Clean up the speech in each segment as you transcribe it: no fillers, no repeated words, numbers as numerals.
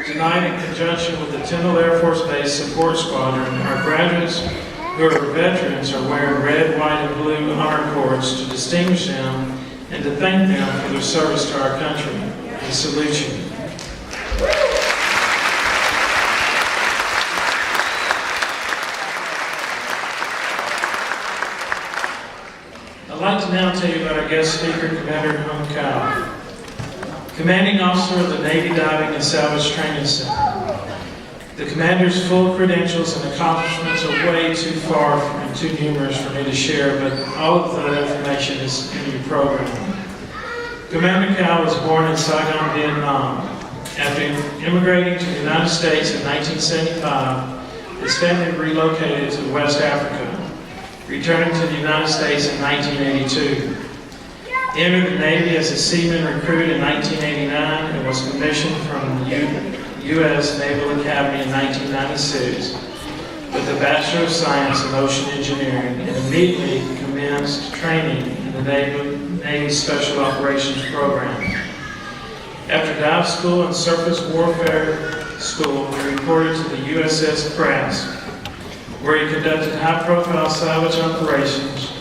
Tonight, in conjunction with the Tyndall Air Force Base Support Squadron, our graduates who are veterans are wearing red, white, and blue honor cords to distinguish them and to thank them for their service to our country. We salute you. I'd like to now tell you about our guest speaker, Commander Haney Technical, Commanding Officer of the Navy Diving and Salvage Training Center. The Commander's full credentials and accomplishments are way too far and too numerous for me to share, but all of that information is in your program. Commander Cal was born in Saigon, Vietnam. After immigrating to the United States in 1975, his family relocated to West Africa, returning to the United States in 1982. He entered the Navy as a seaman recruit in 1989 and was commissioned from the U.S. Naval Academy in 1996 with a Bachelor of Science in Ocean Engineering and immediately commenced training in the Navy Special Operations Program. After dive school and surface warfare school, he reported to the USS Brass, where he conducted high-profile salvage operations,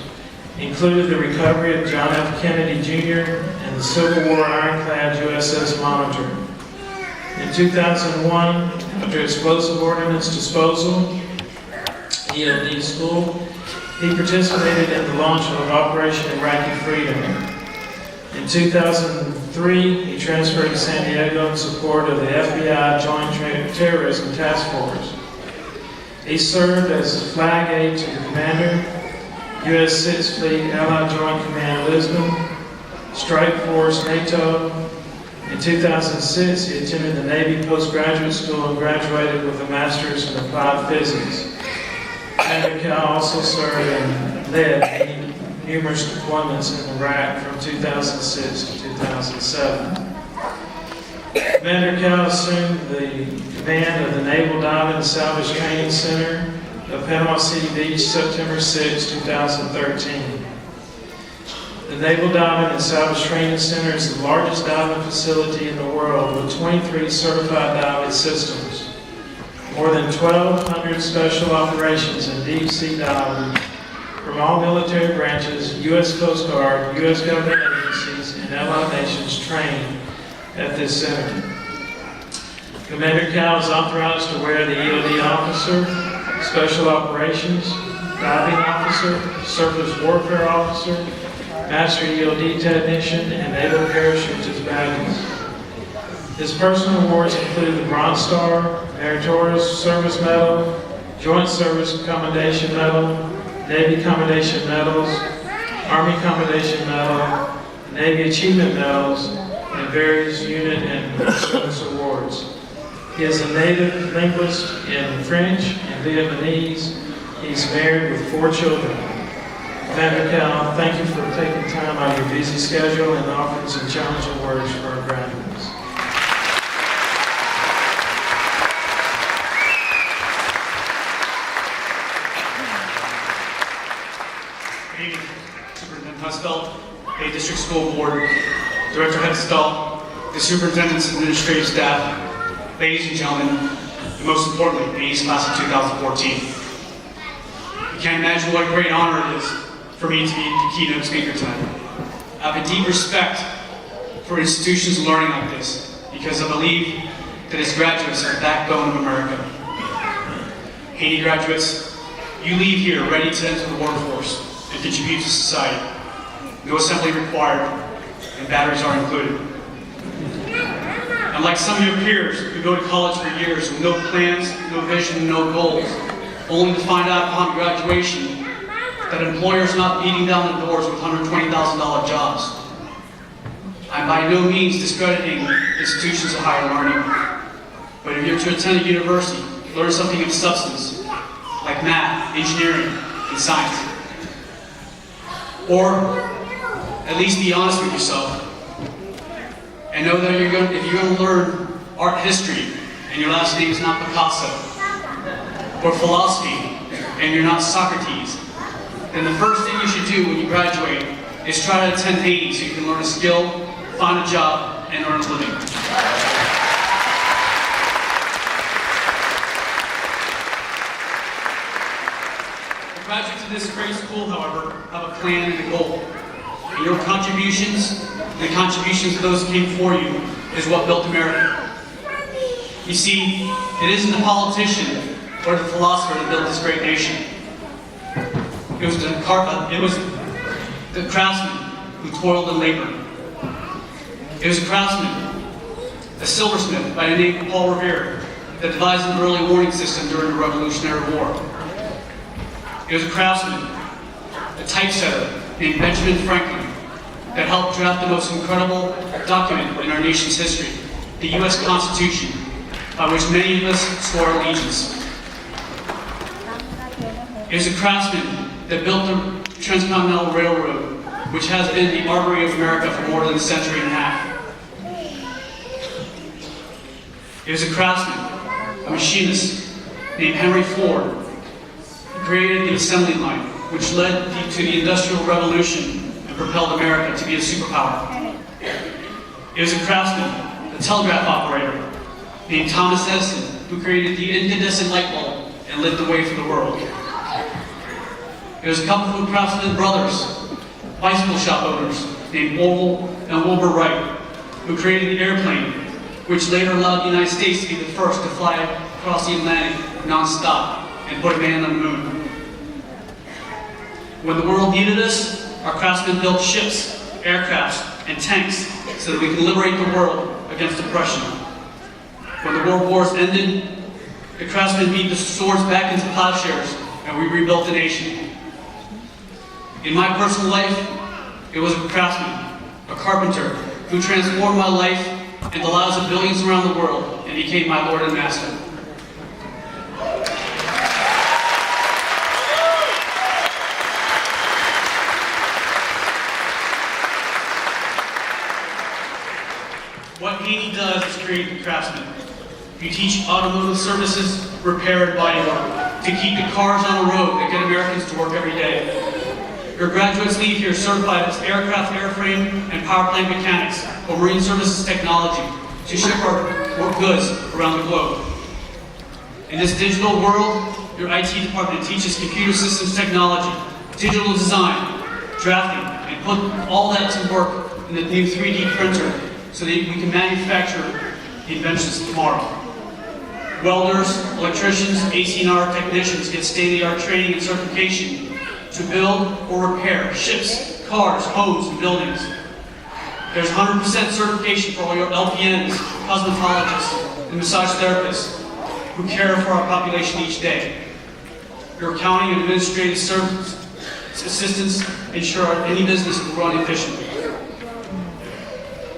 included the recovery of John F. Kennedy Jr. and the Civil War ironclad USS Monitor. In 2001, after explosive ordnance disposal, ELD school, he participated in the launch of Operation Iraqi Freedom. In 2003, he transferred to San Diego in support of the FBI Joint Terrorism Task Force. He served as flag aide to the commander, U.S. Sixth Fleet Allied Joint Command Lisbon, Strike Force NATO. In 2006, he attended the Navy Postgraduate School and graduated with a Master's in Applied Physics. Commander Cal also served and led numerous deployments in Iraq from 2006 to 2007. Commander Cal assumed the command of the Naval Diving and Salvage Training Center of Panama City Beach, September 6, 2013. The Naval Diving and Salvage Training Center is the largest diving facility in the world with 23 certified diving systems, more than 1,200 special operations in deep sea diving from all military branches, U.S. Coast Guard, U.S. government agencies, and allied nations trained at this center. Commander Cal is authorized to wear the EOD officer, Special Operations, Diving Officer, Surface Warfare Officer, Master EOD Technician, and Naval Parachutist badges. His personal awards include the Bronze Star, Meritorious Service Medal, Joint Service Commendation Medal, Navy Commendation Medals, Army Commendation Medal, Navy Achievement Medals, and various unit and service awards. He is a native linguist in French and Vietnamese. He's married with 4 children. Commander Cal, thank you for taking time out of your busy schedule and offering some challenging words for our graduates. Good evening, Superintendent Husfeld, Bay District School Board, Director Hesfeld, the Superintendent's administrative staff, ladies and gentlemen, and most importantly, the A's class of 2014. You can't imagine what a great honor it is for me to be the keynote speaker tonight. I have a deep respect for institutions learning like this because I believe that its graduates are the backbone of America. Haney graduates, you leave here ready to enter the workforce and contribute to society. No assembly required, and batteries are included. Unlike some of your peers who go to college for years with no plans, no vision, no goals, only to find out upon graduation that employers are not beating down the doors with $120,000 jobs. I'm by no means discrediting institutions of higher learning, but if you're to attend a university, learn something of substance, like math, engineering, and science. Or at least be honest with yourself and know that if you're going to learn art history and your last name is not Picasso, or philosophy and you're not Socrates, then the first thing you should do when you graduate is try to attend Haney so you can learn a skill, find a job, and earn a living. to this great school, however, have a plan and a goal. And your contributions, and the contributions of those who came before you, is what built America. You see, it isn't the politician or the philosopher that built this great nation. It was the craftsman who toiled and labored. It was a craftsman, a silversmith by the name of Paul Revere, that devised an early warning system during the Revolutionary War. It was a craftsman, a typesetter named Benjamin Franklin, that helped draft the most incredible document in our nation's history, the U.S. Constitution, by which many of us swore allegiance. It was a craftsman that built the Transcontinental Railroad, which has been the artery of America for more than a century and a half. It was a craftsman, a machinist named Henry Ford, who created the assembly line, which led to the Industrial Revolution and propelled America to be a superpower. It was a craftsman, a telegraph operator, named Thomas Edison, who created the incandescent light bulb and lit the way for the world. It was a couple of craftsmen brothers, bicycle shop owners, named Orville and Wilbur Wright, who created the airplane, which later allowed the United States to be the first to fly across the Atlantic non-stop and put a man on the moon. When the world needed us, our craftsmen built ships, aircrafts, and tanks so that we could liberate the world against oppression. When the world wars ended, the craftsmen beat the swords back into plowshares and we rebuilt the nation. In my personal life, it was a craftsman, a carpenter, who transformed my life and the lives of billions around the world and became my Lord and Master. What Haney does is create the craftsman. You teach automotive services, repair, and body work to keep the cars on the road that get Americans to work every day. Your graduates leave here certified as aircraft, airframe, and power plant mechanics or marine services technology to ship our goods around the globe. In this digital world, your IT department teaches computer systems technology, digital design, drafting, and put all that to work in the new 3D printer so that we can manufacture the inventions of tomorrow. Welders, electricians, AC&R technicians get state-of-the-art training and certification to build or repair ships, cars, homes, and buildings. There's 100% certification for all your LPNs, cosmetologists, and massage therapists who care for our population each day. Your accounting and administrative service assistants ensure any business will run efficiently.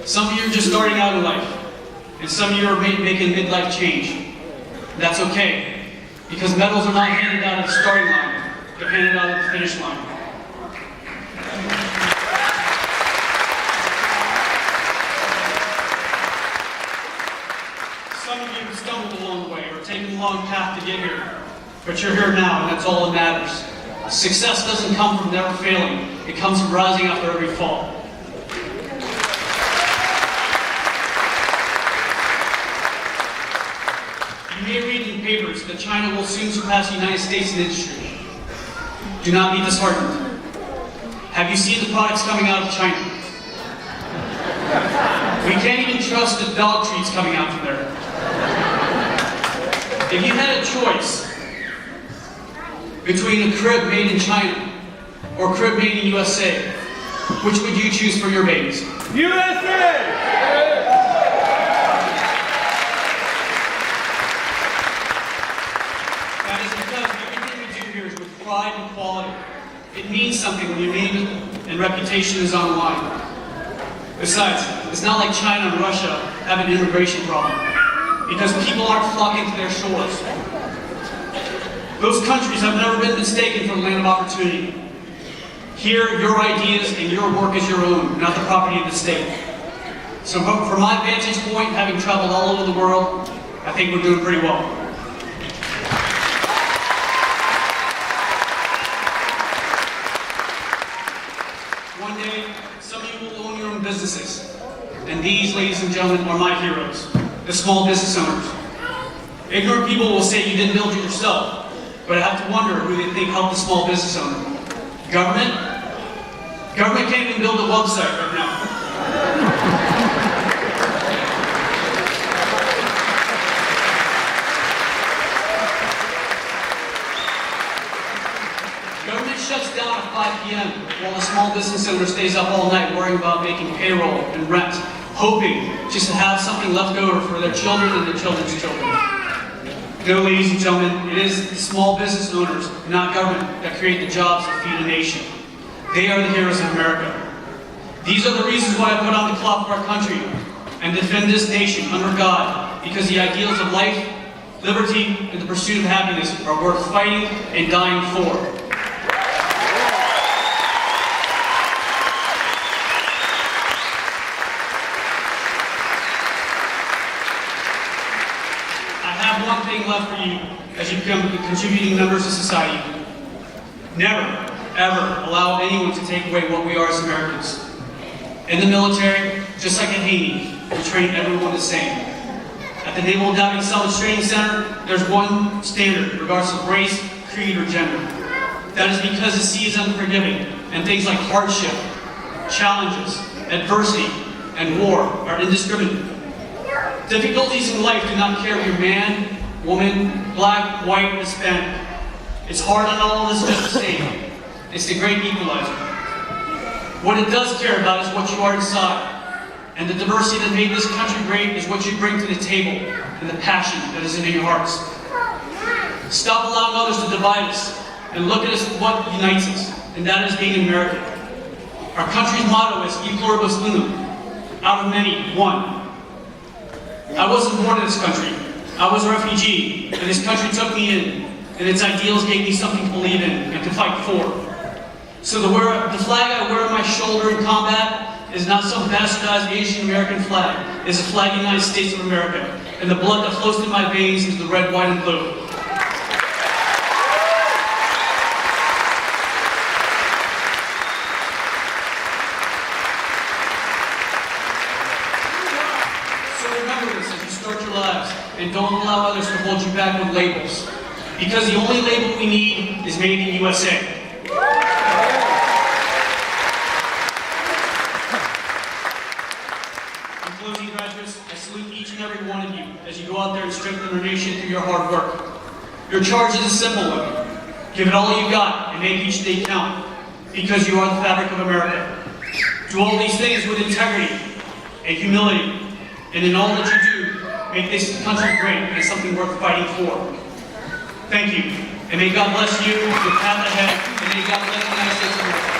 Some of you are just starting out in life, and some of you are making midlife change. That's okay, because medals are not handed out at the starting line. They're handed out at the finish line. Some of you have stumbled along the way or taken a long path to get here, but you're here now, and that's all that matters. Success doesn't come from never failing. It comes from rising after every fall. You may read in the papers that China will soon surpass the United States in industry. Do not be disheartened. Have you seen the products coming out of China? We can't even trust the dog treats coming out from there. If you had a choice between a crib made in China or a crib made in USA, which would you choose for your babies? USA! That is because everything we do here is with pride and quality. It means something when your name and reputation is on the line. Besides, it's not like China and Russia have an immigration problem, because people aren't flocking to their shores. Those countries have never been mistaken for the land of opportunity. Here, your ideas and your work is your own, not the property of the state. So from my vantage point, having traveled all over the world, I think we're doing pretty well. One day, some of you will own your own businesses. And these, ladies and gentlemen, are my heroes, the small business owners. Ignorant people will say you didn't build it yourself, but I have to wonder who they think helped the small business owner. Government? Government can't even build a website right now. Government shuts down at 5 p.m. while the small business owner stays up all night worrying about making payroll and rent, hoping just to have something left over for their children and their children's children. No, ladies and gentlemen, it is the small business owners, not government, that create the jobs that feed a nation. They are the heroes of America. These are the reasons why I put on the cloth for our country and defend this nation under God, because the ideals of life, liberty, and the pursuit of happiness are worth fighting and dying for. I have one thing left for you as you become contributing members of society. Never, ever allow anyone to take away what we are as Americans. In the military, just like at Haney, we train everyone the same. At the Naval Diving Salvage Training Center, there's one standard regardless of race, creed, or gender. That is because the sea is unforgiving, and things like hardship, challenges, adversity, and war are indiscriminate. Difficulties in life do not care if you're man, woman, black, white, Hispanic. It's hard on all of us just the same. It's the great equalizer. What it does care about is what you are inside. And the diversity that made this country great is what you bring to the table and the passion that is in your hearts. Stop allowing others to divide us and look at us what unites us, and that is being American. Our country's motto is E pluribus unum, out of many, one. I wasn't born in this country. I was a refugee, and this country took me in, and its ideals gave me something to believe in and to fight for. So the flag I wear on my shoulder in combat is not some bastardized Asian American flag. It's a flag of the United States of America, and the blood that flows through my veins is the red, white, and blue. And don't allow others to hold you back with labels. Because the only label we need is made in USA. In closing, graduates, I salute each and every one of you as you go out there and strengthen our nation through your hard work. Your charge is a simple one. Give it all you got and make each day count. Because you are the fabric of America. Do all these things with integrity and humility. And in all that you do, make this country great and something worth fighting for. Thank you. And may God bless you, your path ahead, and may God bless the United States of America.